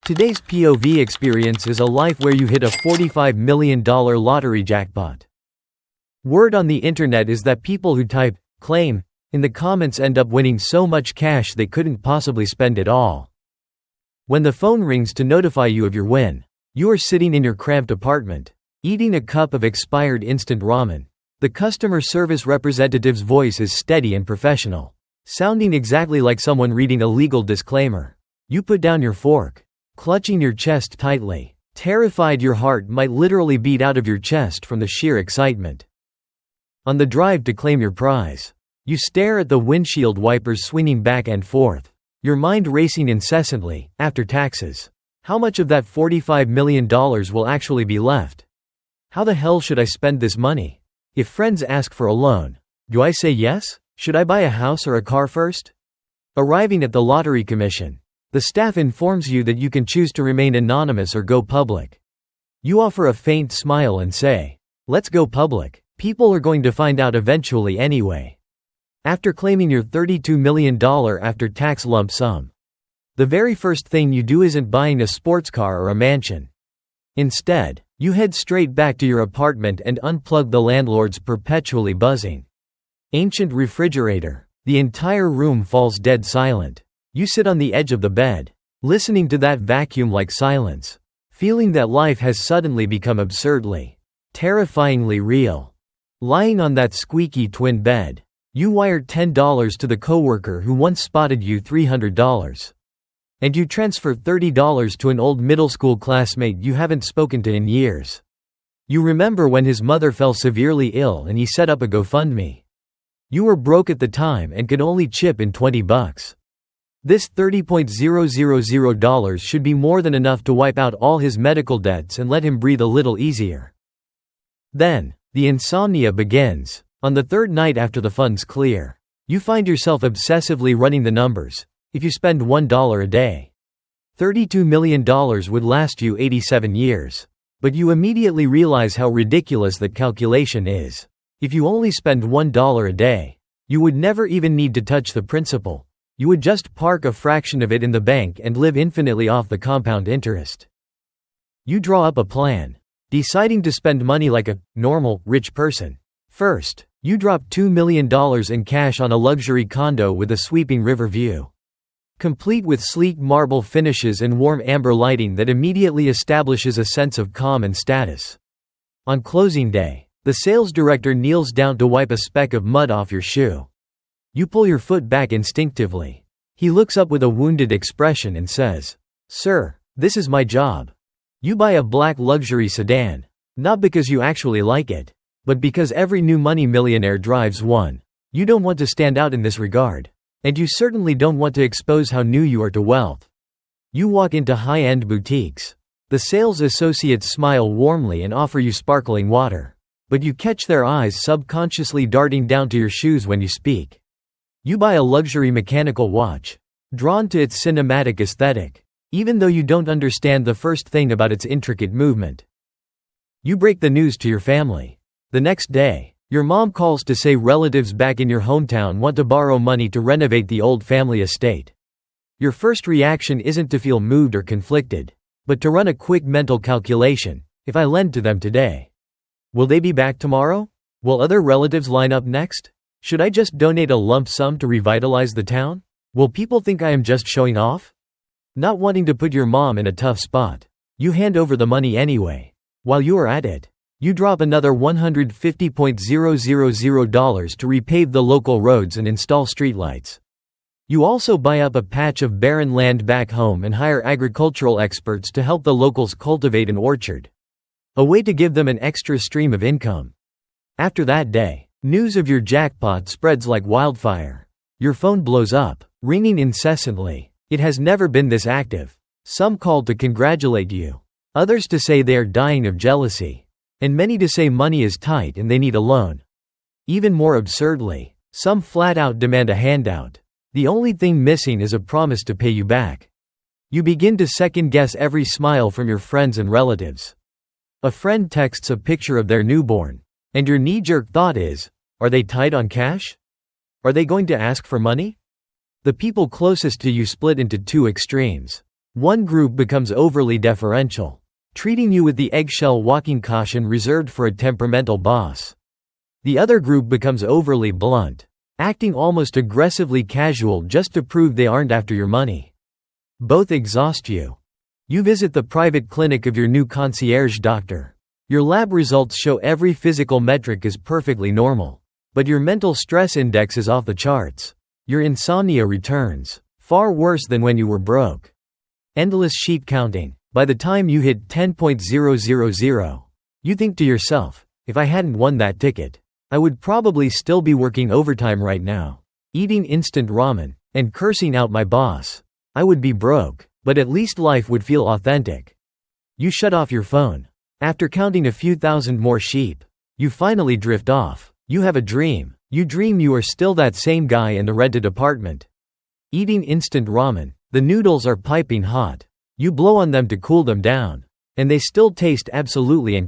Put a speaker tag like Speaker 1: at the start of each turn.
Speaker 1: Today's POV experience is a life where you hit a $45 million lottery jackpot. Word on the internet is that people who type "claim" in the comments end up winning so much cash they couldn't possibly spend it all. When the phone rings to notify you of your win, you are sitting in your cramped apartment, eating a cup of expired instant ramen. The customer service representative's voice is steady and professional, sounding exactly like someone reading a legal disclaimer. You put down your fork, clutching your chest tightly, terrified your heart might literally beat out of your chest from the sheer excitement. On the drive to claim your prize, you stare at the windshield wipers swinging back and forth, your mind racing incessantly. After taxes, how much of that $45 million will actually be left? How the hell should I spend this money? If friends ask for a loan, do I say yes? Should I buy a house or a car first? Arriving at the lottery commission, the staff informs you that you can choose to remain anonymous or go public. You offer a faint smile and say, "Let's go public. People are going to find out eventually anyway." After claiming your $32 million after-tax lump sum, the very first thing you do isn't buying a sports car or a mansion. Instead, you head straight back to your apartment and unplug the landlord's perpetually buzzing ancient refrigerator. The entire room falls dead silent. You sit on the edge of the bed, listening to that vacuum-like silence, feeling that life has suddenly become absurdly, terrifyingly real. Lying on that squeaky twin bed, you wired $10 to the coworker who once spotted you $300. And you transfer $30 to an old middle school classmate you haven't spoken to in years. You remember when his mother fell severely ill and he set up a GoFundMe. You were broke at the time and could only chip in $20. This $30,000 should be more than enough to wipe out all his medical debts and let him breathe a little easier. Then, the insomnia begins. On the third night after the funds clear, you find yourself obsessively running the numbers. If you spend $1 a day, $32 million would last you 87 years. But you immediately realize how ridiculous that calculation is. If you only spend $1 a day, you would never even need to touch the principal. You would just park a fraction of it in the bank and live infinitely off the compound interest. You draw up a plan, deciding to spend money like a normal, rich person. First, you drop $2 million in cash on a luxury condo with a sweeping river view, complete with sleek marble finishes and warm amber lighting that immediately establishes a sense of calm and status. On closing day, the sales director kneels down to wipe a speck of mud off your shoe. You pull your foot back instinctively. He looks up with a wounded expression and says, "Sir, this is my job." You buy a black luxury sedan, not because you actually like it, but because every new money millionaire drives one. You don't want to stand out in this regard. And you certainly don't want to expose how new you are to wealth. You walk into high-end boutiques. The sales associates smile warmly and offer you sparkling water. But you catch their eyes subconsciously darting down to your shoes when you speak. You buy a luxury mechanical watch, drawn to its cinematic aesthetic, even though you don't understand the first thing about its intricate movement. You break the news to your family. The next day, your mom calls to say relatives back in your hometown want to borrow money to renovate the old family estate. Your first reaction isn't to feel moved or conflicted, but to run a quick mental calculation. If I lend to them today, will they be back tomorrow? Will other relatives line up next? Should I just donate a lump sum to revitalize the town? Will people think I am just showing off? Not wanting to put your mom in a tough spot, you hand over the money anyway. While you are at it, you drop another $150,000 to repave the local roads and install streetlights. You also buy up a patch of barren land back home and hire agricultural experts to help the locals cultivate an orchard. A way to give them an extra stream of income. After that day, news of your jackpot spreads like wildfire. Your phone blows up, ringing incessantly. It has never been this active. Some call to congratulate you, others to say they are dying of jealousy, and many to say money is tight and they need a loan. Even more absurdly, some flat out demand a handout. The only thing missing is a promise to pay you back. You begin to second-guess every smile from your friends and relatives. A friend texts a picture of their newborn, and your knee-jerk thought is, are they tight on cash? Are they going to ask for money? The people closest to you split into two extremes. One group becomes overly deferential, treating you with the eggshell walking caution reserved for a temperamental boss. The other group becomes overly blunt, acting almost aggressively casual just to prove they aren't after your money. Both exhaust you. You visit the private clinic of your new concierge doctor. Your lab results show every physical metric is perfectly normal, but your mental stress index is off the charts. Your insomnia returns, far worse than when you were broke. Endless sheep counting. By the time you hit 10,000, you think to yourself, if I hadn't won that ticket, I would probably still be working overtime right now, eating instant ramen, and cursing out my boss. I would be broke, but at least life would feel authentic. You shut off your phone. After counting a few thousand more sheep, you finally drift off. You have a dream. You dream you are still that same guy in the rented apartment, eating instant ramen. The noodles are piping hot. You blow on them to cool them down, and they still taste absolutely incredible.